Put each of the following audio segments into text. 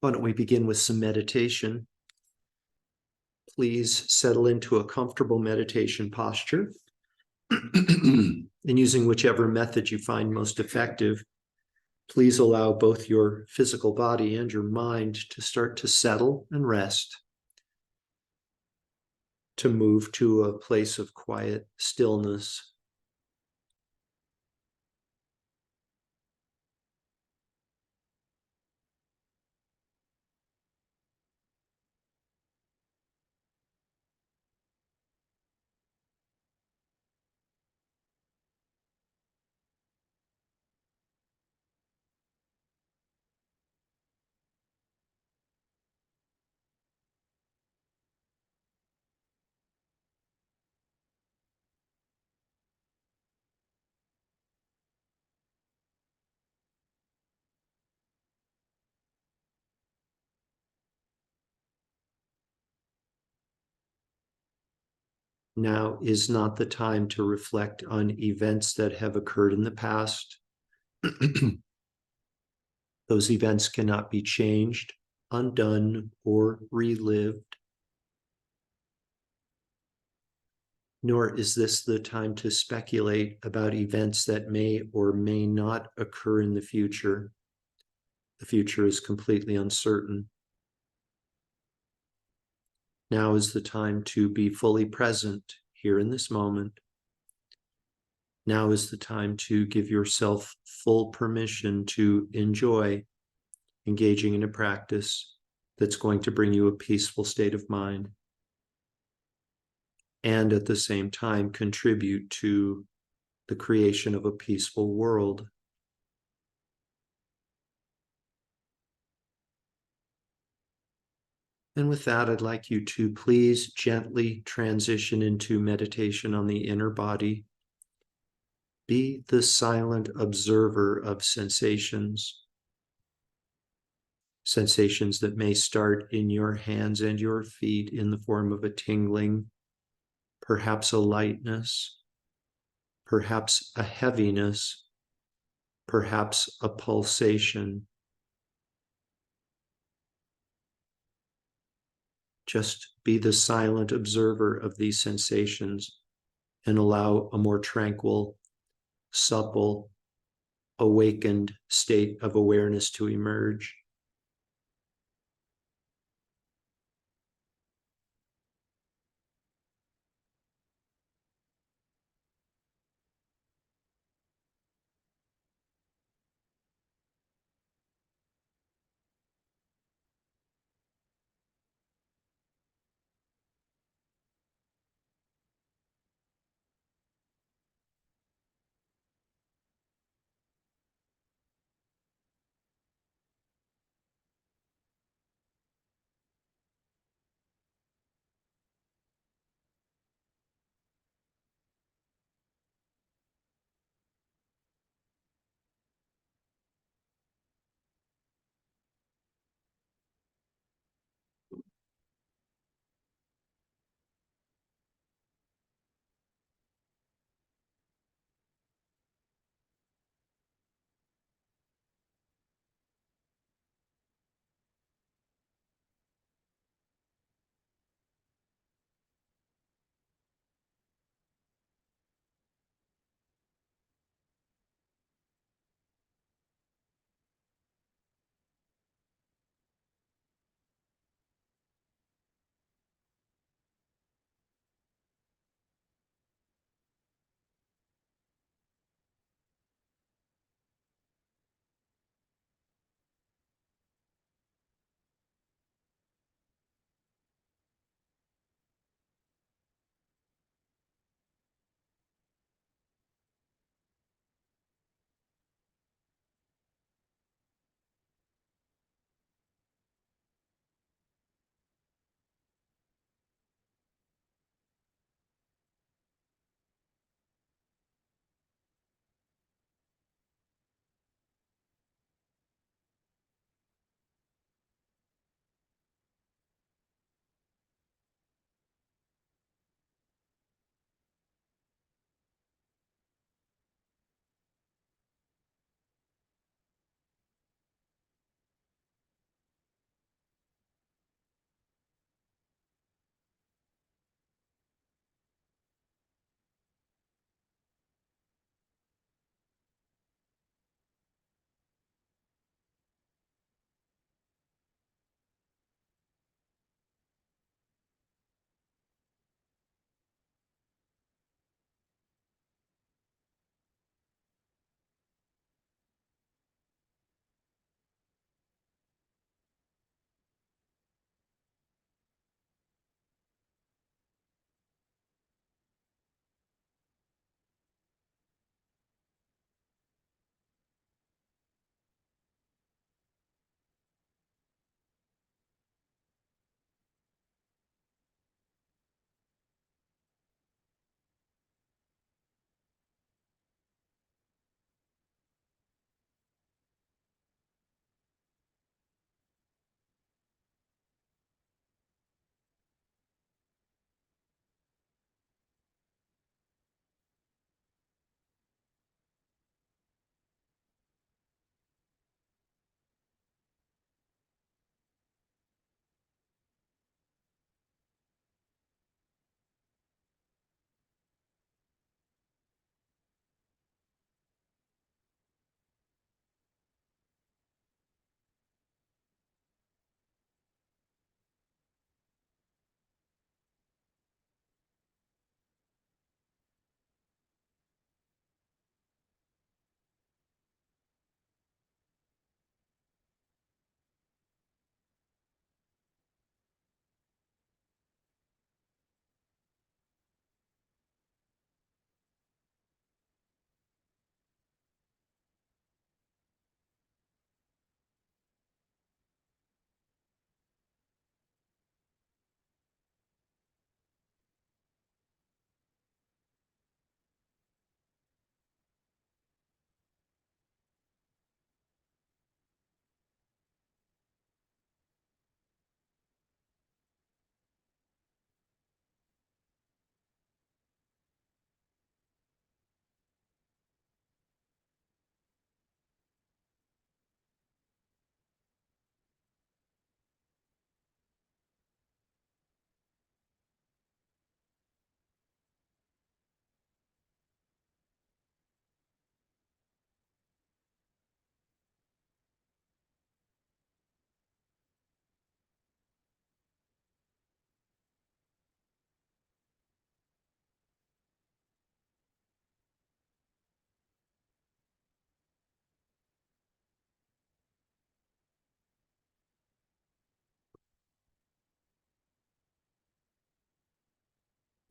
Why don't we begin with some meditation? Please settle into a comfortable meditation posture. And using whichever method you find most effective, please allow both your physical body and your mind to start to settle and rest, to move to a place of quiet stillness. Now is not the time to reflect on events that have occurred in the past. Those events cannot be changed, undone, or relived. Nor is this the time to speculate about events that may or may not occur in the future. The future is completely uncertain. Now is the time to be fully present here in this moment. Now is the time to give yourself full permission to enjoy engaging in a practice that's going to bring you a peaceful state of mind, and at the same time contribute to the creation of a peaceful world. And with that, I'd like you to please gently transition into meditation on the inner body. Be the silent observer of sensations. Sensations that may start in your hands and your feet in the form of a tingling, perhaps a lightness, perhaps a heaviness, perhaps a pulsation. Just be the silent observer of these sensations and allow a more tranquil, supple, awakened state of awareness to emerge.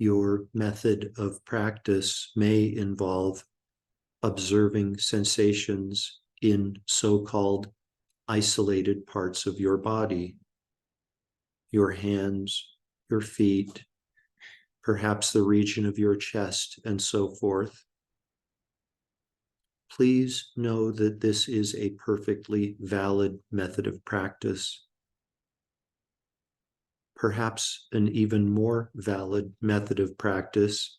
Your method of practice may involve observing sensations in so-called isolated parts of your body, your hands, your feet, perhaps the region of your chest, and so forth. Please know that this is a perfectly valid method of practice. Perhaps an even more valid method of practice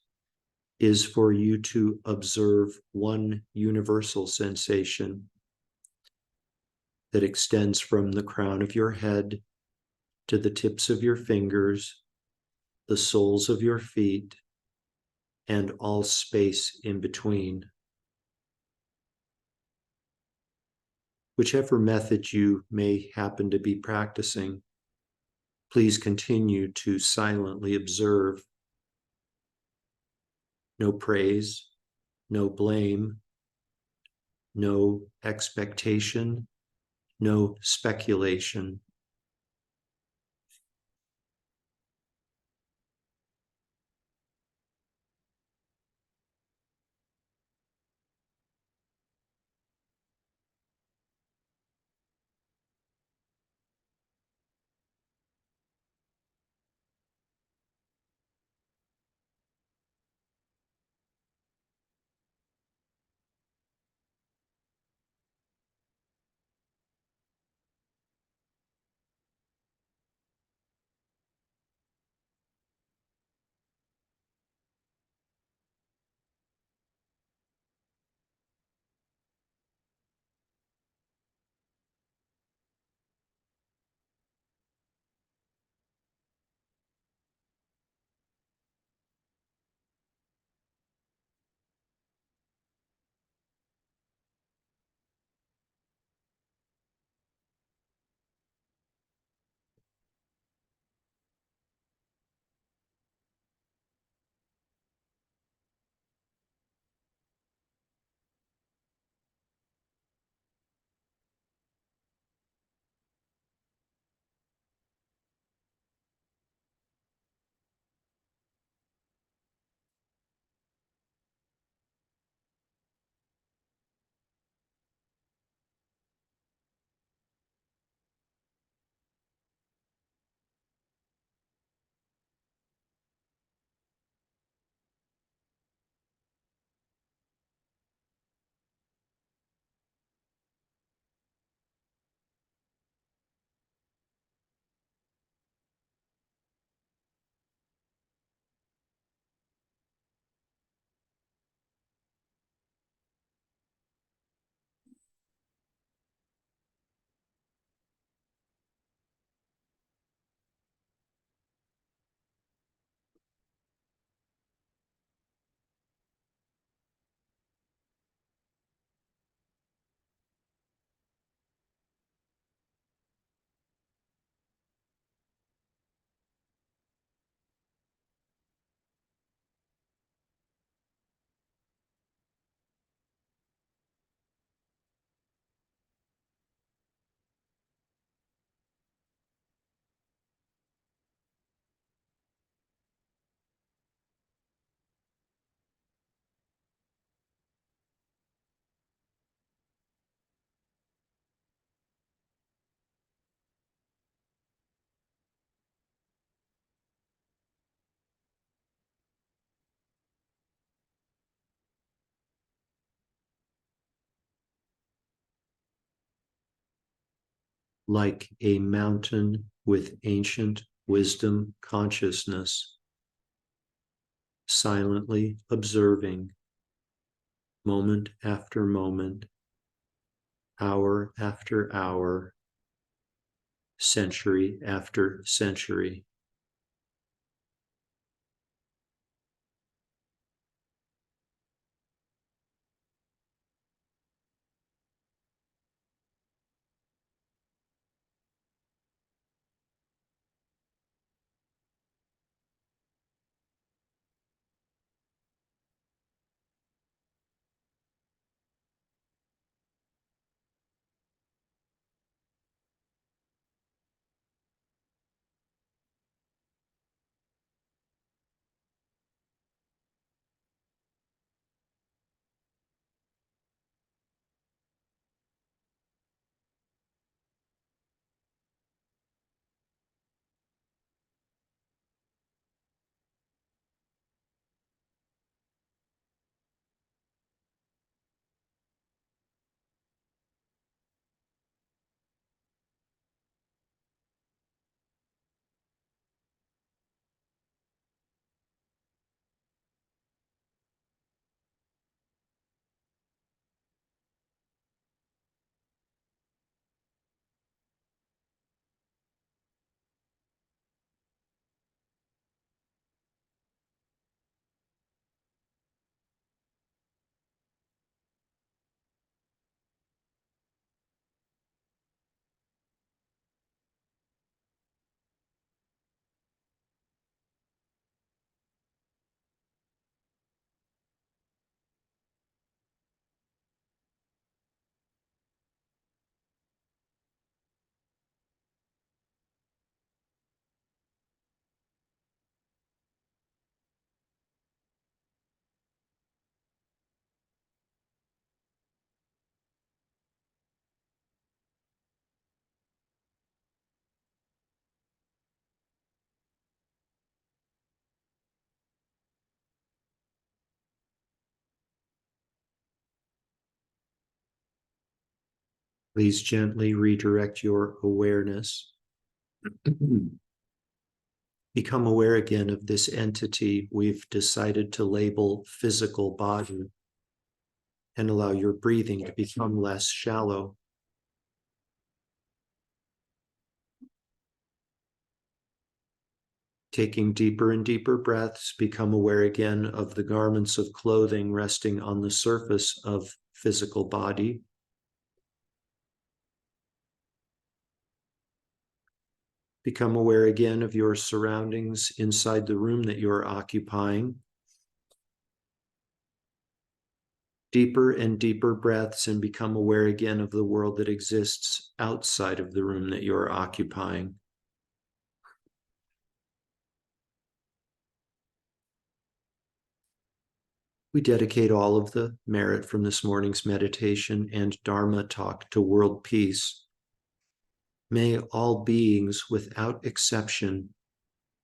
is for you to observe one universal sensation that extends from the crown of your head to the tips of your fingers, the soles of your feet, and all space in between. Whichever method you may happen to be practicing, please continue to silently observe. No praise, no blame, no expectation, no speculation. Like a mountain with ancient wisdom consciousness, silently observing moment after moment, hour after hour, century after century. Please gently redirect your awareness. Become aware again of this entity we've decided to label physical body, and allow your breathing to become less shallow. Taking deeper and deeper breaths, become aware again of the garments of clothing resting on the surface of physical body. Become aware again of your surroundings inside the room that you're occupying. Deeper and deeper breaths, and become aware again of the world that exists outside of the room that you're occupying. We dedicate all of the merit from this morning's meditation and Dharma talk to world peace. May all beings without exception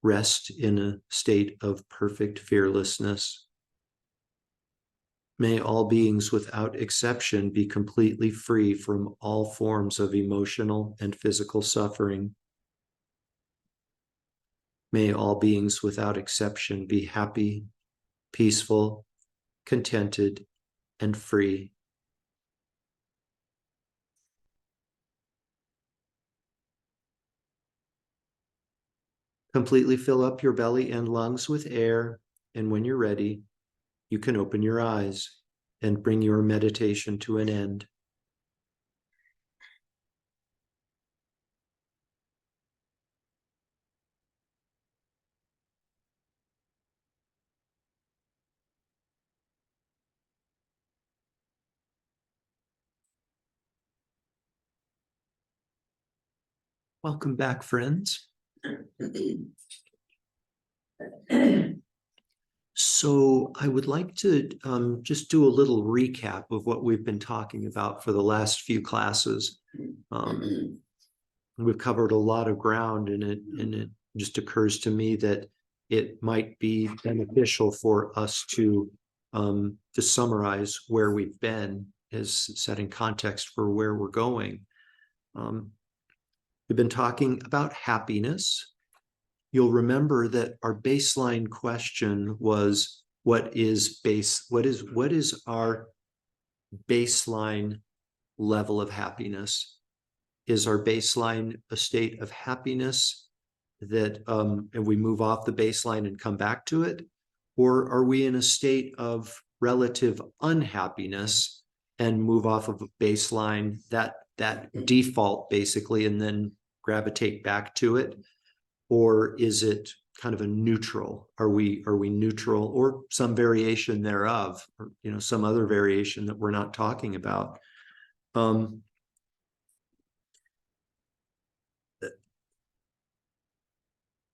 rest in a state of perfect fearlessness. May all beings without exception be completely free from all forms of emotional and physical suffering. May all beings without exception be happy, peaceful, contented, and free. Completely fill up your belly and lungs with air, and when you're ready, you can open your eyes and bring your meditation to an end. Welcome back, friends. So I would like to just do a little recap of what we've been talking about for the last few classes. We've covered a lot of ground, and it just occurs to me that it might be beneficial for us to summarize where we've been as setting context for where we're going. We've been talking about happiness. You'll remember that our baseline question was, what is our baseline level of happiness? Is our baseline a state of happiness that and we move off the baseline and come back to it? Or are we in a state of relative unhappiness and move off of a baseline, that default basically, and then gravitate back to it? Or is it kind of a neutral? Are we neutral, or some variation thereof, or some other variation that we're not talking about?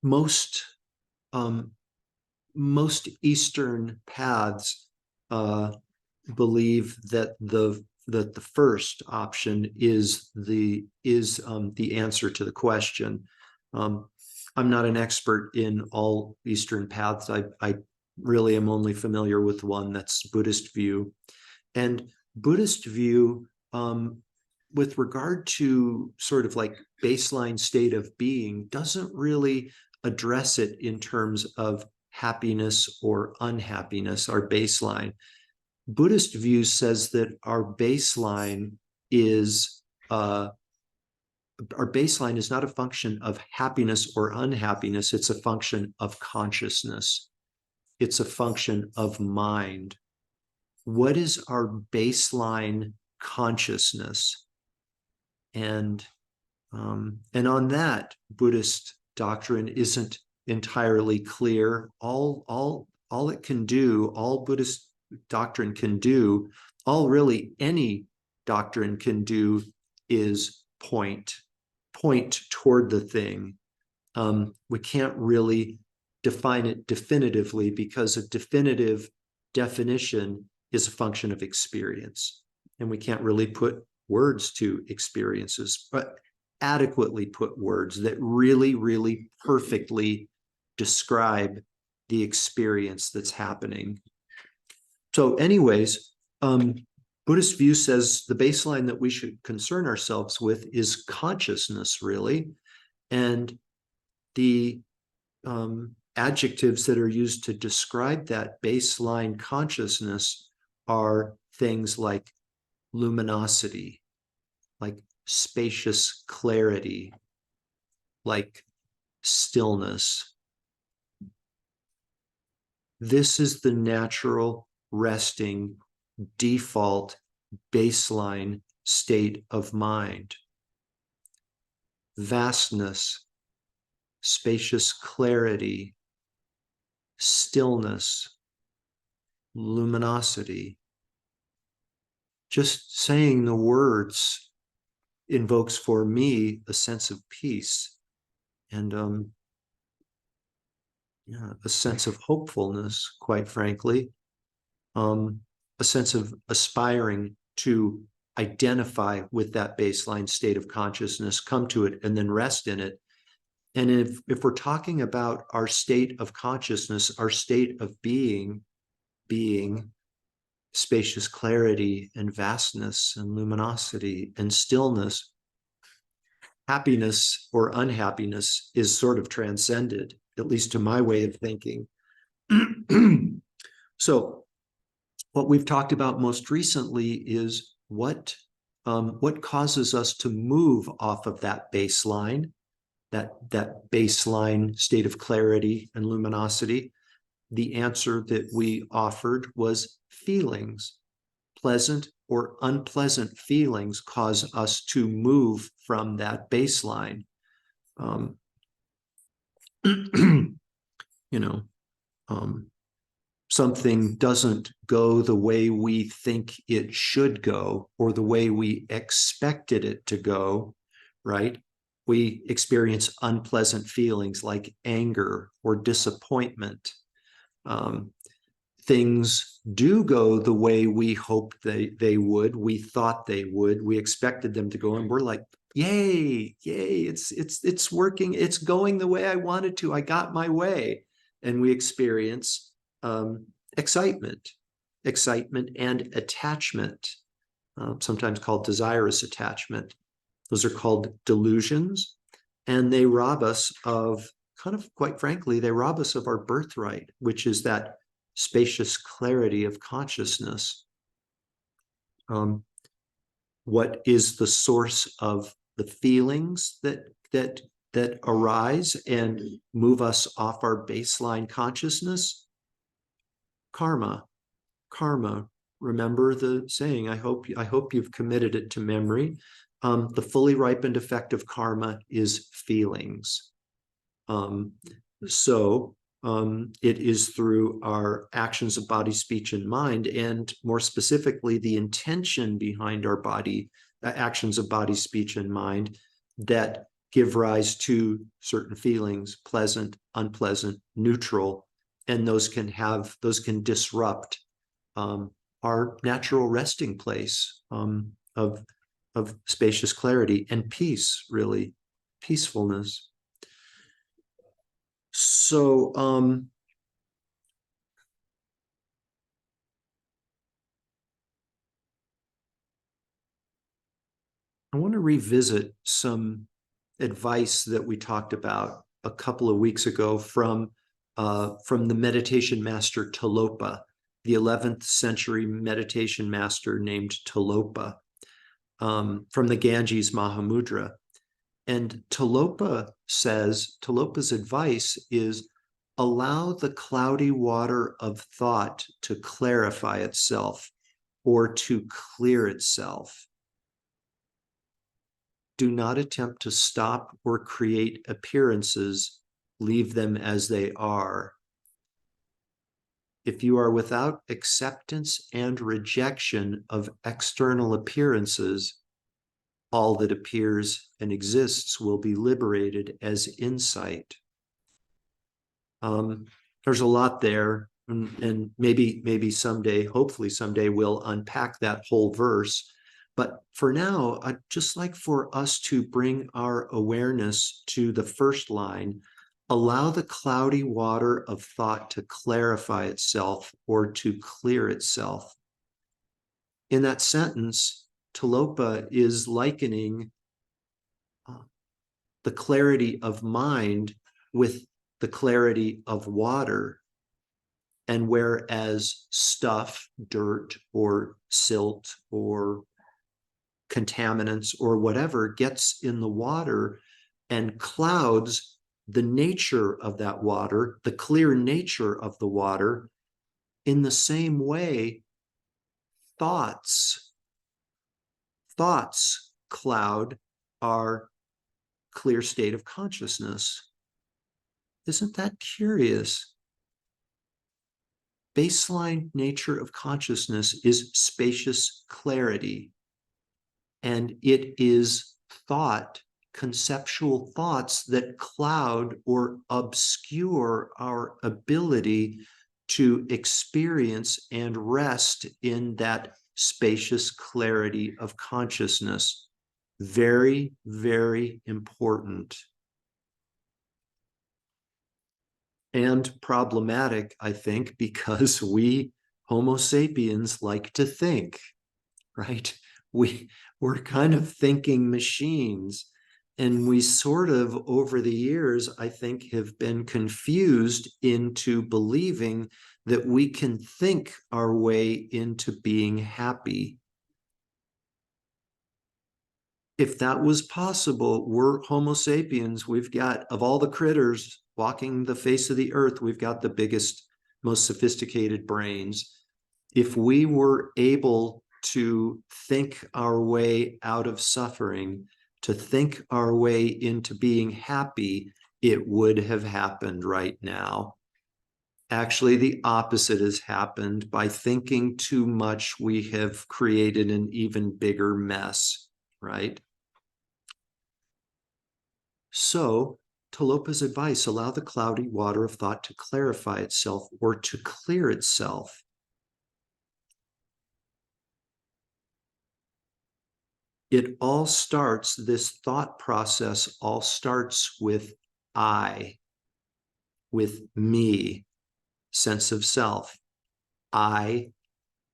Most Eastern paths believe that the first option is the answer to the question. I'm not an expert in all Eastern paths. I really am only familiar with one, that's Buddhist view. And Buddhist view, with regard to sort of like baseline state of being, doesn't really address it in terms of happiness or unhappiness, our baseline. Buddhist view says that our baseline is not a function of happiness or unhappiness. It's a function of consciousness. It's a function of mind. What is our baseline consciousness? And on that, Buddhist doctrine isn't entirely clear. All it can do, all Buddhist doctrine can do, all really any doctrine can do, is point toward the thing. We can't really define it definitively, because a definitive definition is a function of experience, and we can't really put words to experiences, but adequately put words that really, really perfectly describe the experience that's happening. So anyways, Buddhist view says the baseline that we should concern ourselves with is consciousness, really. And the adjectives that are used to describe that baseline consciousness are things like luminosity, like spacious clarity, like stillness. This is the natural, resting, default, baseline state of mind. Vastness, spacious clarity, stillness, luminosity. Just saying the words invokes for me a sense of peace and a sense of hopefulness, quite frankly, a sense of aspiring to identify with that baseline state of consciousness, come to it, and then rest in it. And if we're talking about our state of consciousness, our state of being spacious clarity and vastness and luminosity and stillness, happiness or unhappiness is sort of transcended, at least to my way of thinking. So what we've talked about most recently is what causes us to move off of that baseline, that baseline state of clarity and luminosity. The answer that we offered was feelings. Pleasant or unpleasant feelings cause us to move from that baseline. Something doesn't go the way we think it should go or the way we expected it to go, right? We experience unpleasant feelings like anger or disappointment. Things do go the way we hoped they would, we thought they would, we expected them to go, and we're like, yay, it's working, it's going the way I wanted to, I got my way. And we experience excitement and attachment, sometimes called desirous attachment. Those are called delusions, and they rob us of, quite frankly, they rob us of our birthright, which is that spacious clarity of consciousness. What is the source of the feelings that arise and move us off our baseline consciousness? Karma. Remember the saying. I hope you've committed it to memory. The fully ripened effect of karma is feelings. It is through our actions of body, speech, and mind, and more specifically, the intention behind our body, actions of body, speech, and mind, that give rise to certain feelings, pleasant, unpleasant, neutral, and those can disrupt our natural resting place of spacious clarity and peace, really, peacefulness. So I want to revisit some advice that we talked about a couple of weeks ago from the meditation master Tilopa, the 11th century meditation master named Tilopa, from the Ganges Mahamudra. And Tilopa's advice is, allow the cloudy water of thought to clarify itself or to clear itself. Do not attempt to stop or create appearances. Leave them as they are. If you are without acceptance and rejection of external appearances, all that appears and exists will be liberated as insight. There's a lot there, and maybe someday, hopefully someday, we'll unpack that whole verse. But for now, I'd just like for us to bring our awareness to the first line. Allow the cloudy water of thought to clarify itself or to clear itself. in that sentence, Tilopa is likening the clarity of mind with the clarity of water. And whereas stuff, dirt or silt or contaminants or whatever gets in the water and clouds the nature of that water, the clear nature of the water, in the same way, thoughts cloud our clear state of consciousness. Isn't that curious? Baseline nature of consciousness is spacious clarity, and it is thought, conceptual thoughts that cloud or obscure our ability to experience and rest in that spacious clarity of consciousness. Very, very important. And problematic, I think, because we Homo sapiens like to think, right? We're kind of thinking machines. And we sort of, over the years, I think, have been confused into believing that we can think our way into being happy. If that was possible, we're Homo sapiens. We've got, of all the critters walking the face of the earth, we've got the biggest, most sophisticated brains. If we were able to think our way out of suffering, to think our way into being happy, it would have happened right now. Actually, the opposite has happened. By thinking too much, we have created an even bigger mess, right? So, Tilopa's advice, allow the cloudy water of thought to clarify itself or to clear itself. It all starts, this thought process all starts with I, with me, sense of self. I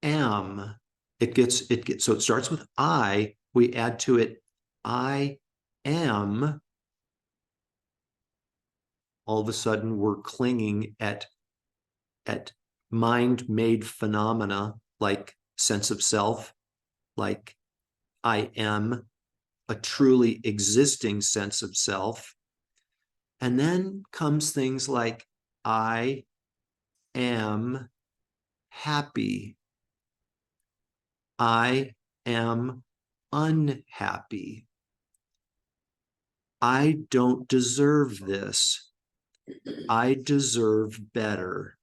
am. So it starts with I, we add to it, I am. All of a sudden we're clinging at mind-made phenomena like sense of self, like I am, a truly existing sense of self. And then comes things like I am happy. I am unhappy. I don't deserve this. I deserve better.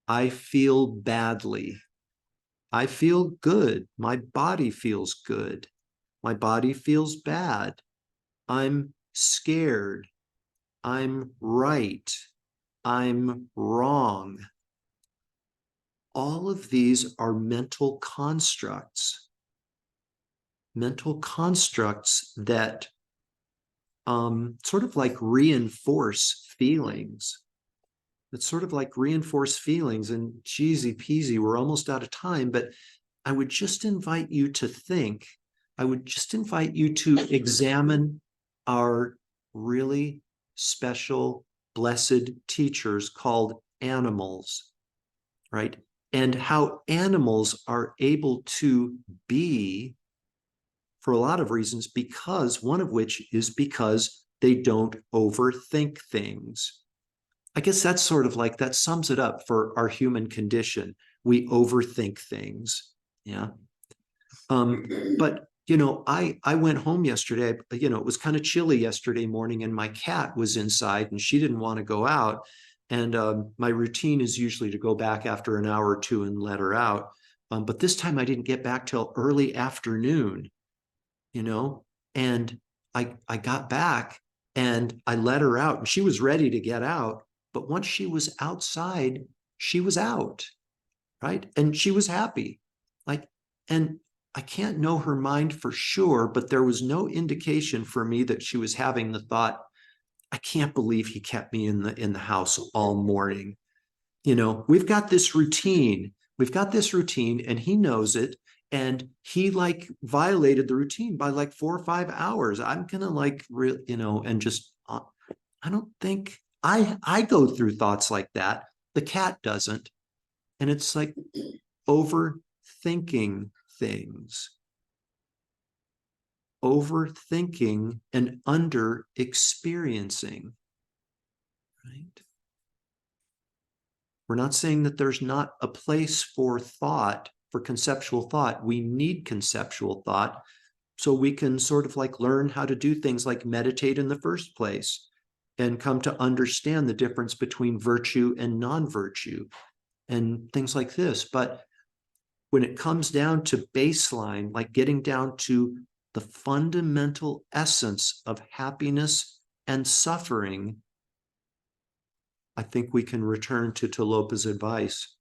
I feel badly. I feel good. My body feels good. My body feels bad. I'm scared. I'm right. I'm wrong. All of these are mental constructs that sort of like reinforce feelings. It's sort of like reinforce feelings, and cheesy peasy, we're almost out of time, but I would just invite you to think, I would just invite you to examine our really special, blessed teachers called animals, right? And how animals are able to be, for a lot of reasons, because one of which is because they don't overthink things. I guess that's sort of like, that sums it up for our human condition. We overthink things. Yeah. But I went home yesterday, it was kind of chilly yesterday morning and my cat was inside and she didn't want to go out. And my routine is usually to go back after an hour or two and let her out. But this time I didn't get back till early afternoon, and I got back and I let her out and she was ready to get out. But once she was outside, she was out, right? And she was happy. And I can't know her mind for sure, but there was no indication for me that she was having the thought, I can't believe he kept me in the house all morning. We've got this routine. we've got this routine and he knows it. And he like violated the routine by like 4 or 5 hours. I'm gonna like, and just, I don't think I go through thoughts like that. The cat doesn't. And it's like overthinking things, overthinking and under experiencing, right? We're not saying that there's not a place for thought, for conceptual thought. We need conceptual thought so we can sort of like learn how to do things like meditate in the first place and come to understand the difference between virtue and non-virtue and things like this. But when it comes down to baseline, like getting down to the fundamental essence of happiness and suffering, I think we can return to Talopa's advice.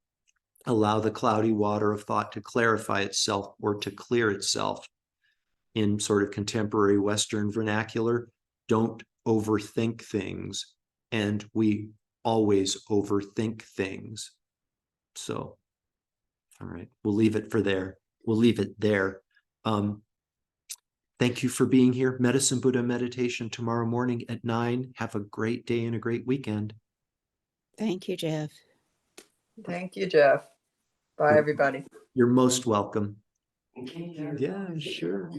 Allow the cloudy water of thought to clarify itself or to clear itself. In sort of contemporary Western vernacular, don't overthink things. And we always overthink things. So, all right, we'll leave it for there. We'll leave it there. Thank you for being here. Medicine Buddha meditation tomorrow morning at 9. Have a great day and a great weekend. Thank you, Jeff. Thank you, Jeff. Bye, everybody. You're most welcome. Yeah, sure.